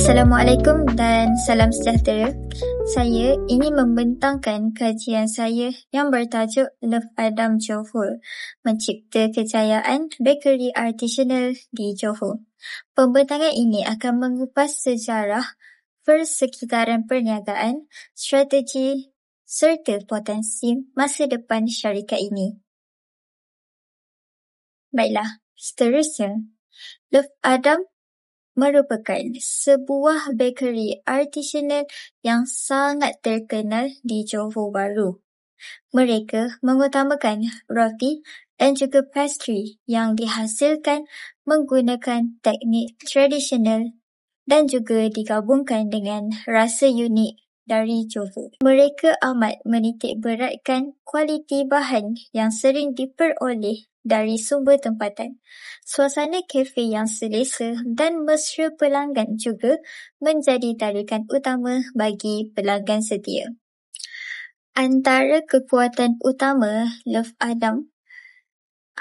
Assalamualaikum dan salam sejahtera. Saya ingin membentangkan kajian saya yang bertajuk Love Adam Johor, mencipta kejayaan bakery artisanal di Johor. Pembentangan ini akan mengupas sejarah persekitaran perniagaan, strategi serta potensi masa depan syarikat ini. Baiklah, seterusnya, Love Adam merupakan sebuah bakery artisanal yang sangat terkenal di Johor Bahru. Mereka mengutamakan roti dan juga pastry yang dihasilkan menggunakan teknik tradisional dan juga digabungkan dengan rasa unik dari Johor. Mereka amat menitik beratkan kualiti bahan yang sering diperoleh dari sumber tempatan. Suasana kafe yang selesa dan mesra pelanggan juga menjadi tarikan utama bagi pelanggan setia. Antara kekuatan utama Love Adam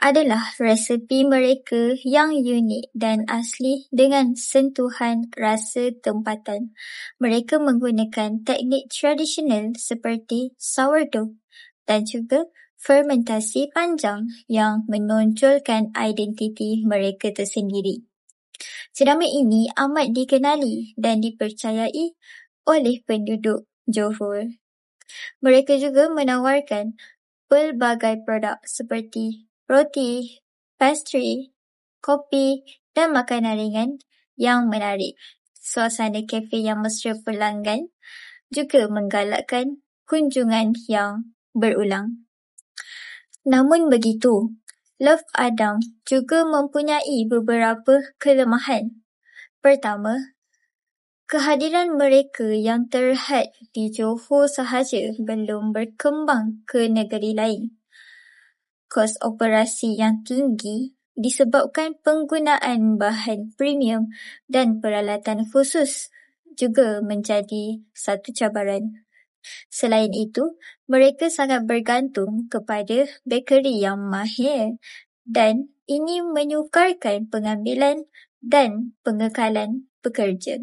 adalah resepi mereka yang unik dan asli dengan sentuhan rasa tempatan. Mereka menggunakan teknik tradisional seperti sourdough dan juga fermentasi panjang yang menonjolkan identiti mereka tersendiri. Jenama ini amat dikenali dan dipercayai oleh penduduk Johor. Mereka juga menawarkan pelbagai produk seperti roti, pastry, kopi dan makanan ringan yang menarik. Suasana kafe yang mesra pelanggan juga menggalakkan kunjungan yang berulang. Namun begitu, Love Adam juga mempunyai beberapa kelemahan. Pertama, kehadiran mereka yang terhad di Johor sahaja belum berkembang ke negeri lain. Kos operasi yang tinggi disebabkan penggunaan bahan premium dan peralatan khusus juga menjadi satu cabaran. Selain itu, mereka sangat bergantung kepada bakery yang mahir dan ini menyukarkan pengambilan dan pengekalan pekerja.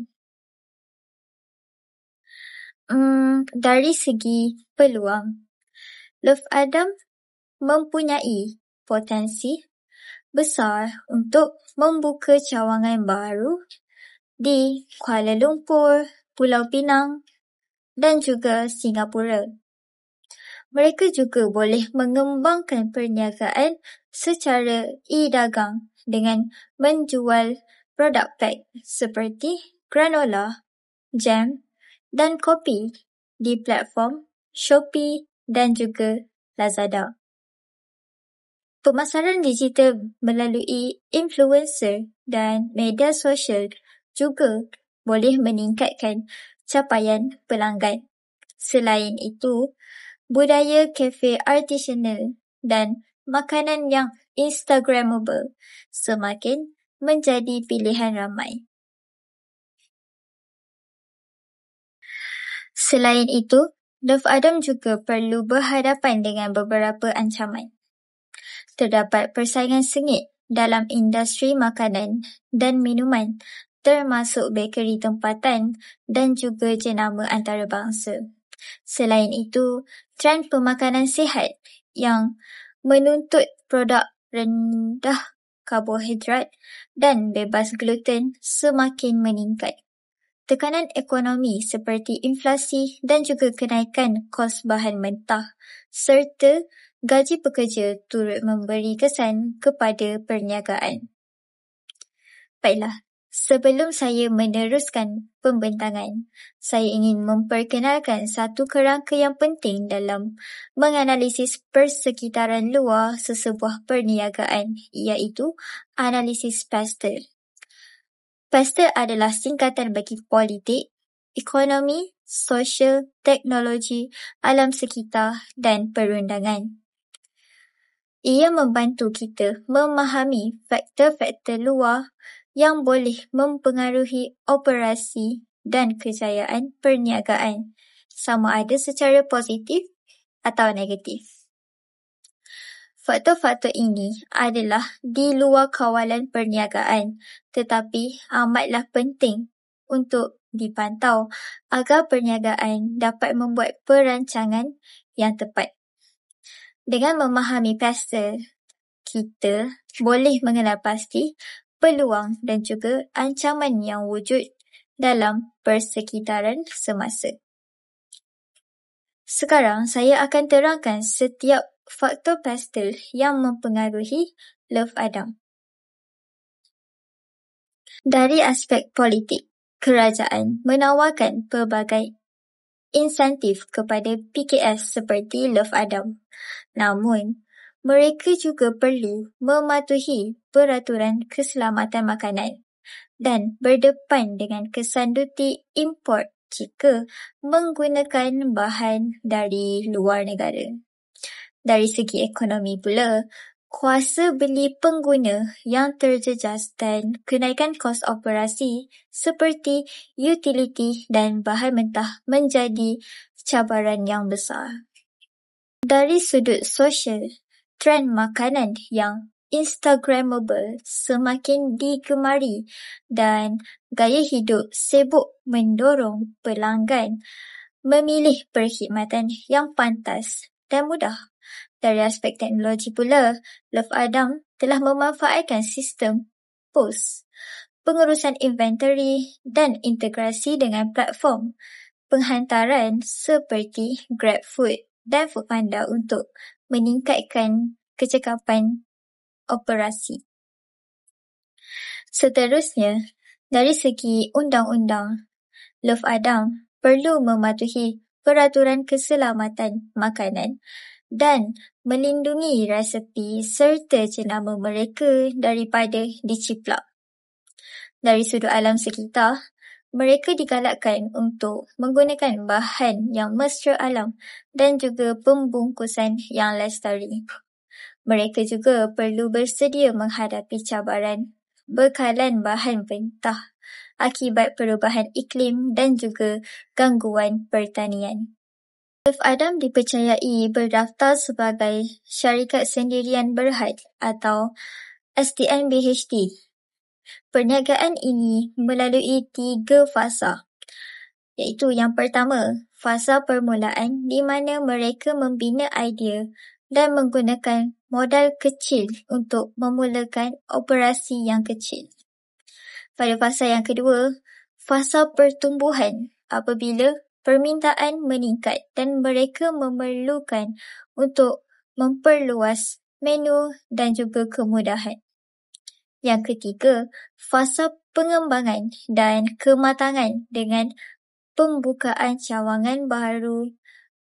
Dari segi peluang, Love Adam mempunyai potensi besar untuk membuka cawangan baru di Kuala Lumpur, Pulau Pinang dan juga Singapura. Mereka juga boleh mengembangkan perniagaan secara e-dagang dengan menjual produk pack seperti granola, jam dan kopi di platform Shopee dan juga Lazada. Pemasaran digital melalui influencer dan media sosial juga boleh meningkatkan capaian pelanggan. Selain itu, budaya kafe artisanal dan makanan yang Instagrammable semakin menjadi pilihan ramai. Selain itu, Love Adam juga perlu berhadapan dengan beberapa ancaman. Terdapat persaingan sengit dalam industri makanan dan minuman, termasuk bakery tempatan dan juga jenama antarabangsa. Selain itu, trend pemakanan sihat yang menuntut produk rendah karbohidrat dan bebas gluten semakin meningkat. Tekanan ekonomi seperti inflasi dan juga kenaikan kos bahan mentah serta gaji pekerja turut memberi kesan kepada perniagaan. Baiklah, sebelum saya meneruskan pembentangan, saya ingin memperkenalkan satu kerangka yang penting dalam menganalisis persekitaran luar sesebuah perniagaan, iaitu analisis PASTER. PASTER adalah singkatan bagi politik, ekonomi, sosial, teknologi, alam sekitar dan perundangan. Ia membantu kita memahami faktor-faktor luar yang boleh mempengaruhi operasi dan kejayaan perniagaan, sama ada secara positif atau negatif. Faktor-faktor ini adalah di luar kawalan perniagaan, tetapi amatlah penting untuk dipantau agar perniagaan dapat membuat perancangan yang tepat. Dengan memahami pastel, kita boleh mengenal pasti peluang dan juga ancaman yang wujud dalam persekitaran semasa. Sekarang saya akan terangkan setiap faktor pastel yang mempengaruhi Love Adam. Dari aspek politik, kerajaan menawarkan pelbagai insentif kepada PKS seperti Love Adam. Namun, mereka juga perlu mematuhi peraturan keselamatan makanan dan berdepan dengan kesan duty import jika menggunakan bahan dari luar negara. Dari segi ekonomi pula, kuasa beli pengguna yang terjejas dan kenaikan kos operasi seperti utiliti dan bahan mentah menjadi cabaran yang besar. Dari sudut sosial, trend makanan yang Instagrammable semakin digemari dan gaya hidup sibuk mendorong pelanggan memilih perkhidmatan yang pantas dan mudah. Dari aspek teknologi pula, Love Adam telah memanfaatkan sistem POS, pengurusan inventory dan integrasi dengan platform penghantaran seperti GrabFood dan Foodpanda untuk meningkatkan kecekapan operasi. Seterusnya, dari segi undang-undang, Love Adam perlu mematuhi peraturan keselamatan makanan dan melindungi resepi serta jenama mereka daripada diciplak. Dari sudut alam sekitar, mereka digalakkan untuk menggunakan bahan yang mesra alam dan juga pembungkusan yang lestari. Mereka juga perlu bersedia menghadapi cabaran bekalan bahan mentah akibat perubahan iklim dan juga gangguan pertanian. Love Adam dipercayai berdaftar sebagai Syarikat Sendirian Berhad atau SDN BHD. Perniagaan ini melalui 3 fasa, iaitu yang pertama, fasa permulaan di mana mereka membina idea dan menggunakan modal kecil untuk memulakan operasi yang kecil. Pada fasa yang kedua, fasa pertumbuhan apabila permintaan meningkat dan mereka memerlukan untuk memperluas menu dan juga kemudahan. Yang ketiga, fasa pengembangan dan kematangan dengan pembukaan cawangan baru,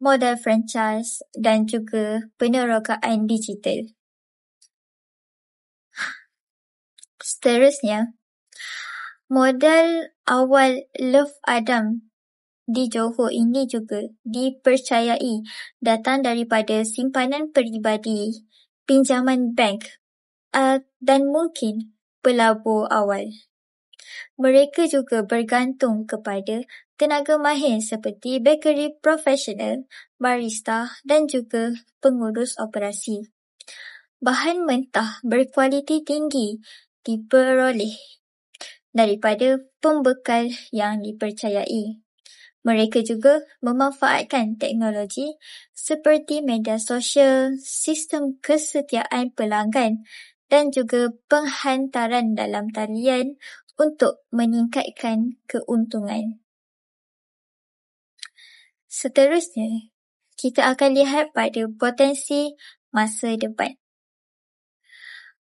modal franchise dan juga penerokaan digital. Seterusnya, modal awal Love Adam di Johor ini juga dipercayai datang daripada simpanan peribadi, pinjaman bank dan mungkin pelabur awal. Mereka juga bergantung kepada tenaga mahir seperti bakery profesional, barista dan juga pengurus operasi. Bahan mentah berkualiti tinggi diperoleh daripada pembekal yang dipercayai. Mereka juga memanfaatkan teknologi seperti media sosial, sistem kesetiaan pelanggan dan juga penghantaran dalam talian untuk meningkatkan keuntungan. Seterusnya, kita akan lihat pada potensi masa depan.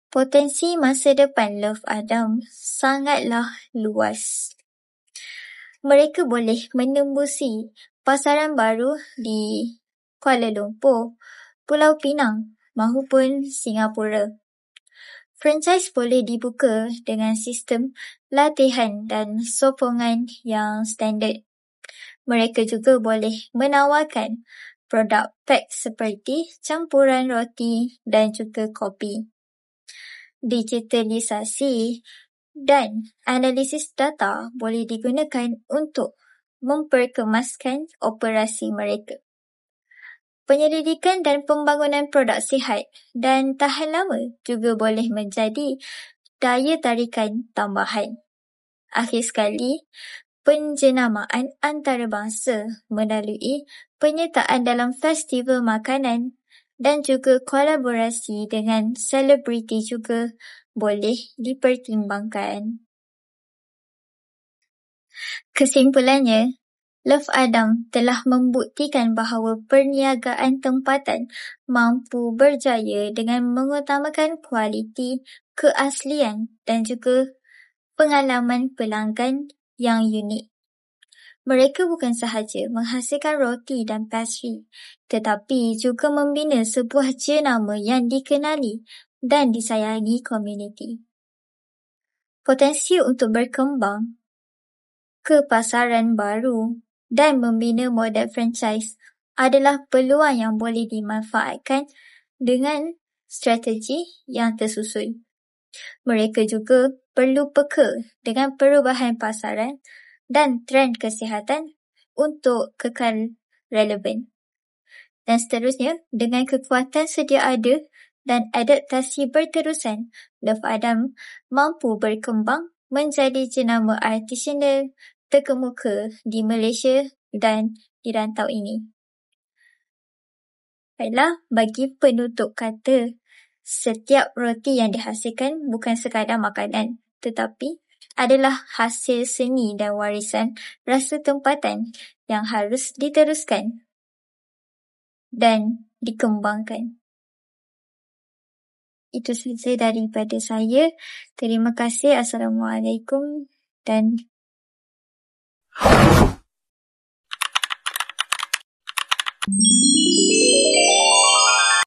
Potensi masa depan Love Adam sangatlah luas. Mereka boleh menembusi pasaran baru di Kuala Lumpur, Pulau Pinang maupun Singapura. Franchise boleh dibuka dengan sistem latihan dan sokongan yang standard. Mereka juga boleh menawarkan produk pack seperti campuran roti dan juga kopi. Digitalisasi dan analisis data boleh digunakan untuk memperkemaskan operasi mereka. Penyelidikan dan pembangunan produk sihat dan tahan lama juga boleh menjadi daya tarikan tambahan. Akhir sekali, penjenamaan antarabangsa melalui penyertaan dalam festival makanan dan juga kolaborasi dengan selebriti juga boleh dipertimbangkan. Kesimpulannya, Love Adam telah membuktikan bahawa perniagaan tempatan mampu berjaya dengan mengutamakan kualiti, keaslian dan juga pengalaman pelanggan yang unik. Mereka bukan sahaja menghasilkan roti dan pastry, tetapi juga membina sebuah jenama yang dikenali dan disayangi komuniti. Potensi untuk berkembang ke pasaran baru dan membina model franchise adalah peluang yang boleh dimanfaatkan dengan strategi yang tersusun. Mereka juga perlu peka dengan perubahan pasaran dan trend kesihatan untuk kekal relevan. Dan seterusnya, dengan kekuatan sedia ada dan adaptasi berterusan, Love Adam mampu berkembang menjadi jenama artisanal terkemuka di Malaysia dan di rantau ini. Baiklah, bagi penutup kata, setiap roti yang dihasilkan bukan sekadar makanan, tetapi adalah hasil seni dan warisan rasa tempatan yang harus diteruskan dan dikembangkan. Itu sahaja daripada saya. Terima kasih. Assalamualaikum dan